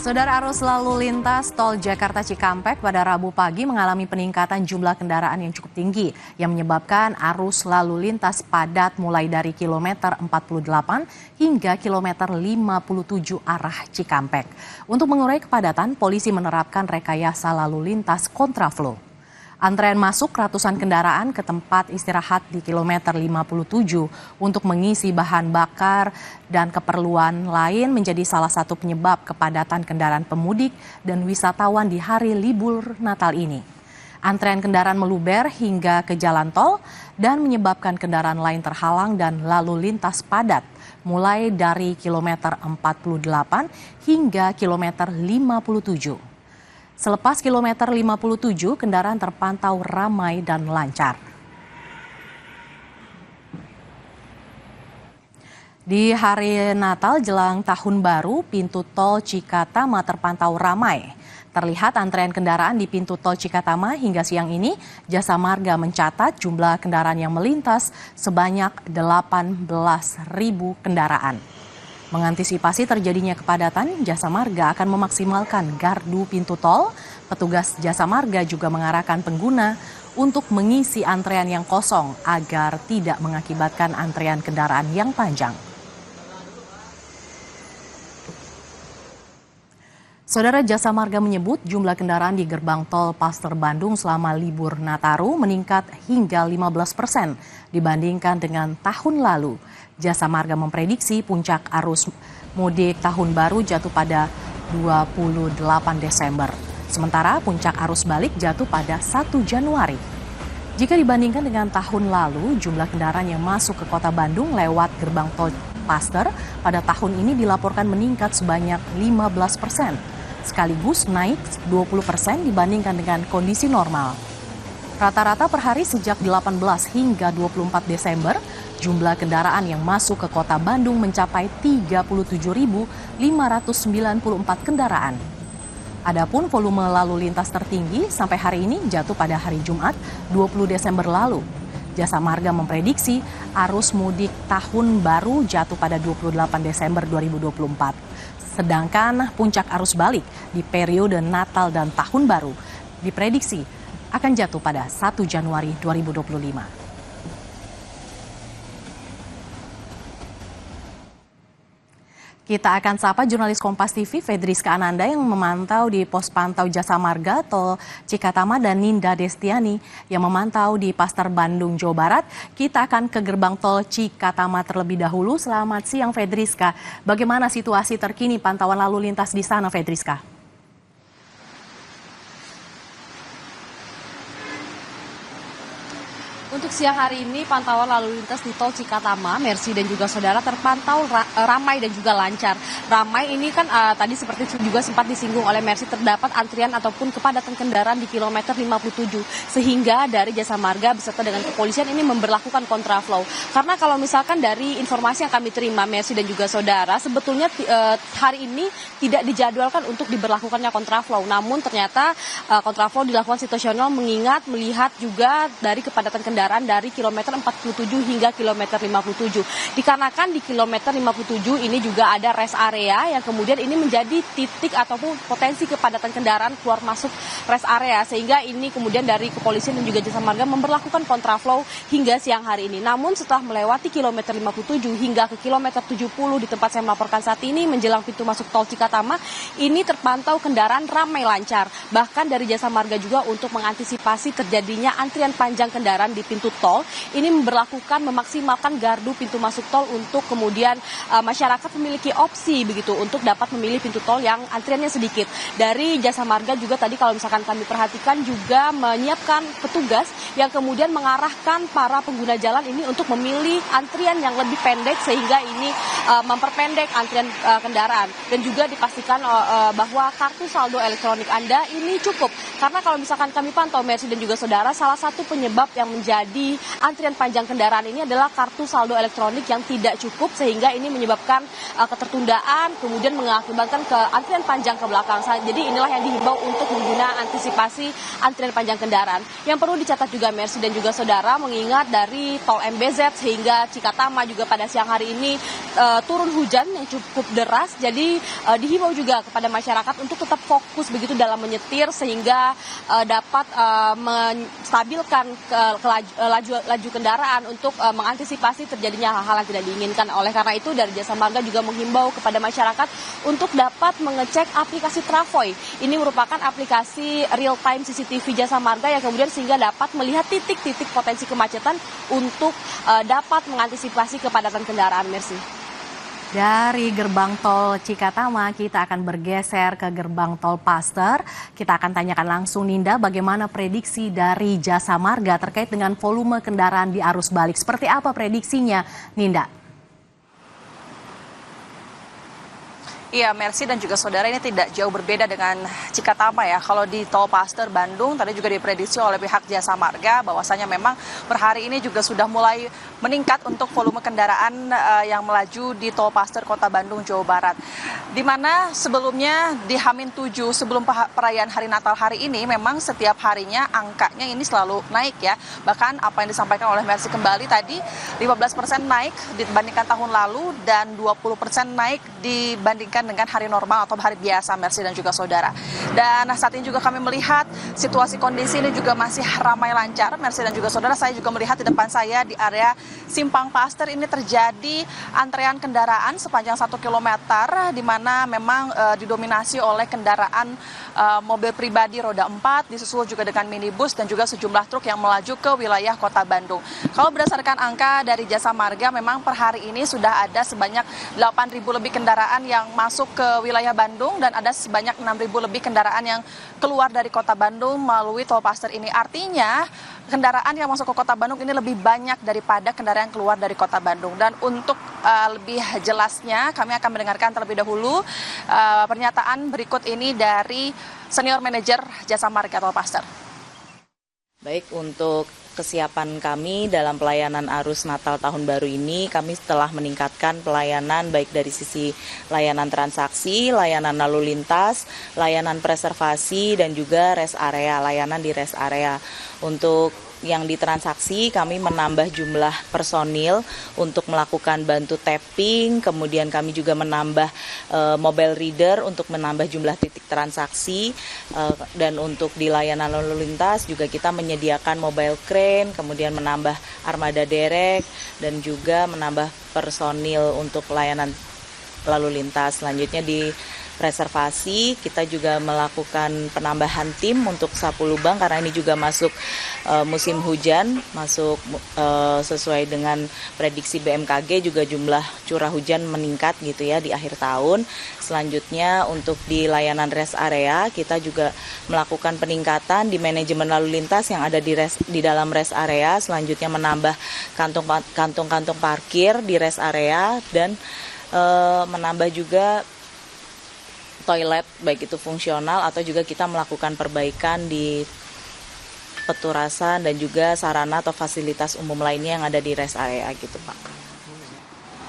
Saudara, arus lalu lintas tol Jakarta Cikampek pada Rabu pagi mengalami peningkatan jumlah kendaraan yang cukup tinggi yang menyebabkan arus lalu lintas padat mulai dari kilometer 48 hingga kilometer 57 arah Cikampek. Untuk mengurai kepadatan, polisi menerapkan rekayasa lalu lintas kontraflow. Antrean masuk ratusan kendaraan ke tempat istirahat di kilometer 57 untuk mengisi bahan bakar dan keperluan lain menjadi salah satu penyebab kepadatan kendaraan pemudik dan wisatawan di hari libur Natal ini. Antrean kendaraan meluber hingga ke jalan tol dan menyebabkan kendaraan lain terhalang dan lalu lintas padat mulai dari kilometer 48 hingga kilometer 57. Selepas kilometer 57, kendaraan terpantau ramai dan lancar. Di hari Natal jelang Tahun Baru, pintu tol Cikatama terpantau ramai. Terlihat antrean kendaraan di pintu tol Cikatama hingga siang ini, Jasa Marga mencatat jumlah kendaraan yang melintas sebanyak 18.000 kendaraan. Mengantisipasi terjadinya kepadatan, Jasa Marga akan memaksimalkan gardu pintu tol. Petugas Jasa Marga juga mengarahkan pengguna untuk mengisi antrean yang kosong agar tidak mengakibatkan antrean kendaraan yang panjang. Saudara, Jasa Marga menyebut jumlah kendaraan di gerbang tol Paster Bandung selama libur Nataru meningkat hingga 15% dibandingkan dengan tahun lalu. Jasa Marga memprediksi puncak arus mudik tahun baru jatuh pada 28 Desember. Sementara puncak arus balik jatuh pada 1 Januari. Jika dibandingkan dengan tahun lalu, jumlah kendaraan yang masuk ke kota Bandung lewat gerbang tol Paster pada tahun ini dilaporkan meningkat sebanyak 15%, sekaligus naik 20% dibandingkan dengan kondisi normal. Rata-rata per hari sejak 18 hingga 24 Desember, jumlah kendaraan yang masuk ke kota Bandung mencapai 37.594 kendaraan. Adapun volume lalu lintas tertinggi sampai hari ini jatuh pada hari Jumat 20 Desember lalu. Jasa Marga memprediksi arus mudik tahun baru jatuh pada 28 Desember 2024. Sedangkan puncak arus balik di periode Natal dan Tahun Baru diprediksi akan jatuh pada 1 Januari 2025. Kita akan sapa jurnalis Kompas TV Fedriska Ananda yang memantau di pos pantau Jasa Marga tol Cikatama dan Ninda Destiani yang memantau di Paster Bandung, Jawa Barat. Kita akan ke gerbang tol Cikatama terlebih dahulu. Selamat siang Fedriska. Bagaimana situasi terkini pantauan lalu lintas di sana Fedriska? Untuk siang hari ini pantauan lalu lintas di tol Cikatama, Mercy dan juga saudara terpantau ramai dan juga lancar. Ramai ini kan tadi seperti juga sempat disinggung oleh Mercy, terdapat antrian ataupun kepadatan kendaraan di kilometer 57. Sehingga dari Jasa Marga beserta dengan kepolisian ini memberlakukan kontraflow. Karena kalau misalkan dari informasi yang kami terima Mercy dan juga saudara, sebetulnya hari ini tidak dijadwalkan untuk diberlakukannya kontraflow. Namun ternyata kontraflow dilakukan situasional mengingat melihat juga dari kepadatan kendaraan dari kilometer 47 hingga kilometer 57. Dikarenakan di kilometer 57 ini juga ada rest area yang kemudian ini menjadi titik ataupun potensi kepadatan kendaraan keluar masuk rest area. Sehingga ini kemudian dari kepolisian dan juga Jasa Marga memberlakukan kontraflow hingga siang hari ini. Namun setelah melewati kilometer 57 hingga ke kilometer 70 di tempat saya melaporkan saat ini menjelang pintu masuk tol Cikatama, ini terpantau kendaraan ramai lancar. Bahkan dari Jasa Marga juga untuk mengantisipasi terjadinya antrian panjang kendaraan di pintu tol, ini memberlakukan memaksimalkan gardu pintu masuk tol untuk kemudian masyarakat memiliki opsi begitu untuk dapat memilih pintu tol yang antriannya sedikit. Dari Jasa Marga juga tadi kalau misalkan kami perhatikan juga menyiapkan petugas yang kemudian mengarahkan para pengguna jalan ini untuk memilih antrian yang lebih pendek sehingga ini memperpendek antrian kendaraan. Dan juga dipastikan bahwa kartu saldo elektronik Anda ini cukup. Karena kalau misalkan kami pantau Mercy dan juga saudara, salah satu penyebab yang menjadi antrian panjang kendaraan ini adalah kartu saldo elektronik yang tidak cukup sehingga ini menyebabkan ketertundaan kemudian mengakibatkan ke antrian panjang ke belakang. Jadi inilah yang dihimbau untuk mengantisipasi antrian panjang kendaraan. Yang perlu dicatat juga Mercy dan juga saudara, mengingat dari tol MBZ hingga Cikatama juga pada siang hari ini turun hujan yang cukup deras, jadi dihimbau juga kepada masyarakat untuk tetap fokus begitu dalam menyetir sehingga dapat menstabilkan laju kendaraan untuk mengantisipasi terjadinya hal-hal yang tidak diinginkan. Oleh karena itu dari Jasa Marga juga menghimbau kepada masyarakat untuk dapat mengecek aplikasi Travoy. Ini merupakan aplikasi real time CCTV Jasa Marga yang kemudian sehingga dapat melihat titik-titik potensi kemacetan untuk dapat mengantisipasi kepadatan kendaraan. Mercy. Dari gerbang tol Cikatama, kita akan bergeser ke gerbang tol Paster. Kita akan tanyakan langsung Ninda bagaimana prediksi dari Jasa Marga terkait dengan volume kendaraan di arus balik. Seperti apa prediksinya, Ninda? Iya, Mercy dan juga saudara, ini tidak jauh berbeda dengan Cikatama ya. Kalau di tol Paster Bandung tadi juga diprediksi oleh pihak Jasa Marga bahwasanya memang per hari ini juga sudah mulai meningkat untuk volume kendaraan yang melaju di tol Paster Kota Bandung, Jawa Barat. Di mana sebelumnya di H-7 sebelum perayaan Hari Natal hari ini memang setiap harinya angkanya ini selalu naik ya. Bahkan apa yang disampaikan oleh Mercy kembali tadi 15% naik dibandingkan tahun lalu dan 20% naik dibandingkan dengan hari normal atau hari biasa, Mercy dan juga saudara. Dan saat ini juga kami melihat situasi kondisi ini juga masih ramai lancar, Mercy dan juga saudara. Saya juga melihat di depan saya di area Simpang Paster ini terjadi antrean kendaraan sepanjang 1 km di mana memang didominasi oleh kendaraan mobil pribadi roda 4, disusul juga dengan minibus dan juga sejumlah truk yang melaju ke wilayah Kota Bandung. Kalau berdasarkan angka dari Jasa Marga, memang per hari ini sudah ada sebanyak 8.000 lebih kendaraan yang masuk ke wilayah Bandung dan ada sebanyak 6.000 lebih kendaraan yang keluar dari Kota Bandung melalui tol Paster ini. Artinya kendaraan yang masuk ke Kota Bandung ini lebih banyak daripada kendaraan yang keluar dari Kota Bandung. Dan untuk lebih jelasnya kami akan mendengarkan terlebih dahulu pernyataan berikut ini dari Senior Manager Jasa Marga Tol Paster. Baik, untuk kesiapan kami dalam pelayanan arus Natal Tahun Baru ini, kami telah meningkatkan pelayanan baik dari sisi layanan transaksi, layanan lalu lintas, layanan preservasi, dan juga rest area, layanan di rest area. Untuk yang ditransaksi, kami menambah jumlah personil untuk melakukan bantu tapping, kemudian kami juga menambah mobile reader untuk menambah jumlah titik transaksi, dan untuk di layanan lalu lintas juga kita menyediakan mobile crane, kemudian menambah armada derek, dan juga menambah personil untuk layanan lalu lintas. Selanjutnya di preservasi, kita juga melakukan penambahan tim untuk sapu lubang karena ini juga masuk musim hujan, masuk sesuai dengan prediksi BMKG juga jumlah curah hujan meningkat gitu ya di akhir tahun. Selanjutnya untuk di layanan rest area, kita juga melakukan peningkatan di manajemen lalu lintas yang ada di dalam rest area, selanjutnya menambah kantung-kantung parkir di rest area dan menambah juga toilet baik itu fungsional atau juga kita melakukan perbaikan di peturasan dan juga sarana atau fasilitas umum lainnya yang ada di rest area gitu Pak.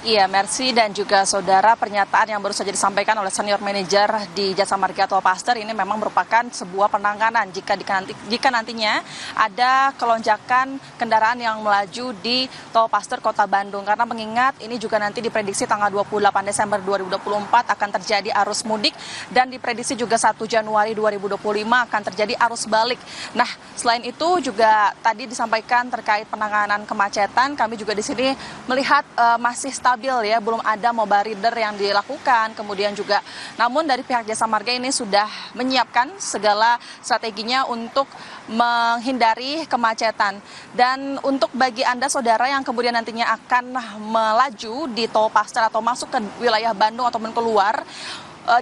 Iya, Mercy dan juga saudara, pernyataan yang baru saja disampaikan oleh Senior Manager di Jasa Marga Tol Paster ini memang merupakan sebuah penanganan jika nantinya ada kelonjakan kendaraan yang melaju di Tol Paster Kota Bandung. Karena mengingat ini juga nanti diprediksi tanggal 28 Desember 2024 akan terjadi arus mudik dan diprediksi juga 1 Januari 2025 akan terjadi arus balik. Nah, selain itu juga tadi disampaikan terkait penanganan kemacetan, kami juga di sini melihat masih stabil ya, belum ada mobile reader yang dilakukan, kemudian juga namun dari pihak Jasa Marga ini sudah menyiapkan segala strateginya untuk menghindari kemacetan. Dan untuk bagi Anda saudara yang kemudian nantinya akan melaju di Tol Paster atau masuk ke wilayah Bandung ataupun keluar,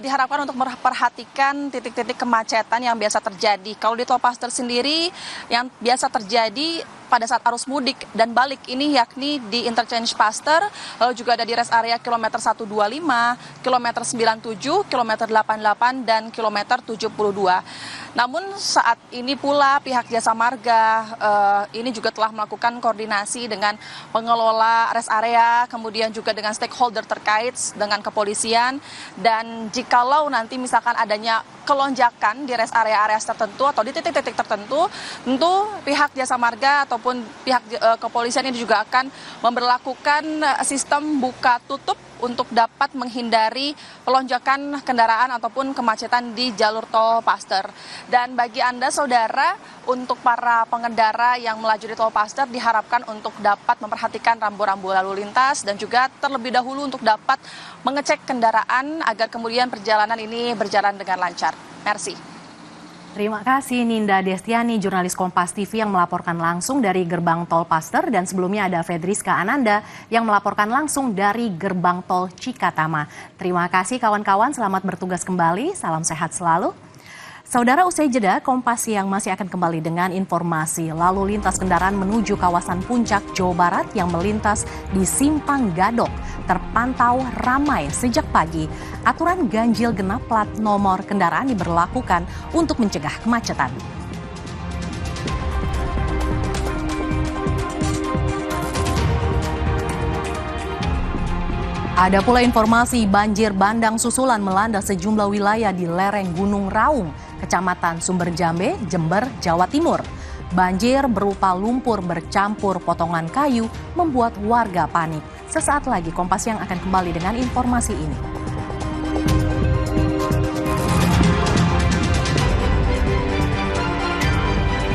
diharapkan untuk memperhatikan titik-titik kemacetan yang biasa terjadi. Kalau di Tol Paster sendiri yang biasa terjadi pada saat arus mudik dan balik ini yakni di interchange Paster, lalu juga ada di rest area kilometer 125, kilometer 97, kilometer 88, dan kilometer 72. Namun saat ini pula pihak Jasa Marga ini juga telah melakukan koordinasi dengan pengelola rest area, kemudian juga dengan stakeholder terkait dengan kepolisian, dan jikalau nanti misalkan adanya kelonjakan di rest area-area tertentu atau di titik-titik tertentu, tentu pihak Jasa Marga ataupun pihak kepolisian ini juga akan memberlakukan sistem buka tutup untuk dapat menghindari pelonjakan kendaraan ataupun kemacetan di jalur tol Paster. Dan bagi Anda saudara, untuk para pengendara yang melaju di tol Paster diharapkan untuk dapat memperhatikan rambu-rambu lalu lintas dan juga terlebih dahulu untuk dapat mengecek kendaraan agar kemudian perjalanan ini berjalan dengan lancar. Merci. Terima kasih Ninda Destiani, jurnalis Kompas TV yang melaporkan langsung dari gerbang tol Paster, dan sebelumnya ada Fedriska Ananda yang melaporkan langsung dari gerbang tol Cikatama. Terima kasih kawan-kawan, selamat bertugas kembali, salam sehat selalu. Saudara, usai jeda, Kompas Siang masih akan kembali dengan informasi lalu lintas kendaraan menuju kawasan Puncak, Jawa Barat yang melintas di Simpang Gadok terpantau ramai sejak pagi. Aturan ganjil genap plat nomor kendaraan diberlakukan untuk mencegah kemacetan. Ada pula informasi banjir bandang susulan melanda sejumlah wilayah di lereng Gunung Raung, Kecamatan Sumberjambe, Jember, Jawa Timur. Banjir berupa lumpur bercampur potongan kayu membuat warga panik. Sesaat lagi Kompas Siang akan kembali dengan informasi ini.